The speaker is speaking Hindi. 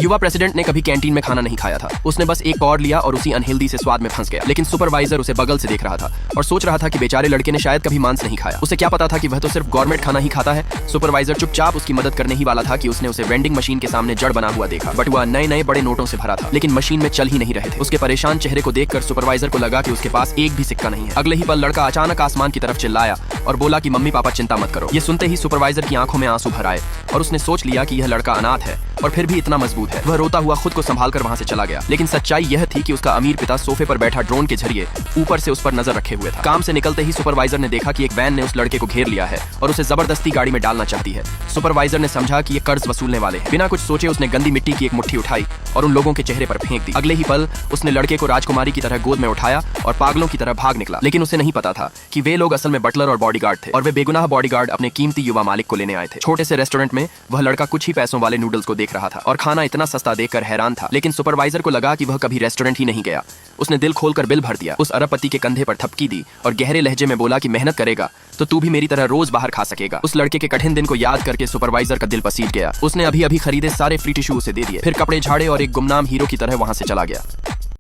युवा प्रेसिडेंट ने कभी कैंटीन में खाना नहीं खाया था। उसने बस एक और लिया और उसी अनहेल्दी से स्वाद में फंस गया। लेकिन सुपरवाइजर उसे बगल से देख रहा था और सोच रहा था कि बेचारे लड़के ने शायद कभी मांस नहीं खाया। उसे क्या पता था कि वह तो सिर्फ गवर्नमेंट खाना ही खाता है। सुपरवाइजर चुपचाप उसकी मदद करने ही वाला था कि उसने उसे वेंडिंग मशीन के सामने जड़ बना हुआ देखा। बट वह नए नए बड़े नोटों से भरा था, लेकिन मशीन में चल ही नहीं रहे थे। उसके परेशान चेहरे को देखकर सुपरवाइजर को लगा कि उसके पास एक भी सिक्का नहीं है। अगले ही पल लड़का अचानक आसमान की तरफ चिल्लाया और बोला कि मम्मी पापा चिंता मत करो। ये सुनते ही सुपरवाइजर की आंखों में आंसू भर आए और उसने सोच लिया कि यह लड़का अनाथ है और फिर भी इतना मजबूत है। वह रोता हुआ खुद को संभाल कर वहां से चला गया। लेकिन सच्चाई यह थी कि उसका अमीर पिता सोफे पर बैठा ड्रोन के जरिए ऊपर से उस पर नजर रखे हुए था। काम से निकलते ही सुपरवाइजर ने देखा कि एक वैन ने उस लड़के को घेर लिया है और उसे जबरदस्ती गाड़ी में डालना चाहती है। सुपरवाइजर ने समझा कि ये कर्ज वसूलने वाले हैं। बिना कुछ सोचे उसने गंदी मिट्टी की एक मुट्ठी उठाई और उन लोगों के चेहरे पर फेंक दी। अगले ही पल उसने लड़के को राजकुमारी की तरह गोद में उठाया और पागलों की तरह भाग निकला। लेकिन उसे नहीं पता था कि वे लोग असल में बटलर और बॉडीगार्ड थे और वे बेगुनाह बॉडीगार्ड अपने कीमती युवा मालिक को लेने आए थे। छोटे से रेस्टोरेंट में वह लड़का कुछ ही पैसों वाले नूडल्स को देख रहा था और खाना इतना सस्ता देखकर हैरान था। लेकिन सुपरवाइजर को लगा कि वह कभी रेस्टोरेंट ही नहीं गया। उसने दिल खोलकर बिल भर दिया। उस अरबपति के कंधे पर थपकी दी और गहरे लहजे में बोला कि मेहनत करेगा तो तू भी मेरी तरह रोज बाहर खा सकेगा। उस लड़के के कठिन दिन को याद करके सुपरवाइजर का दिल पसीज गया। उसने अभी अभी खरीदे सारे फ्री टिश्यू उसे दे दिए, फिर कपड़े झाड़े और एक गुमनाम हीरो की तरह वहां से चला गया।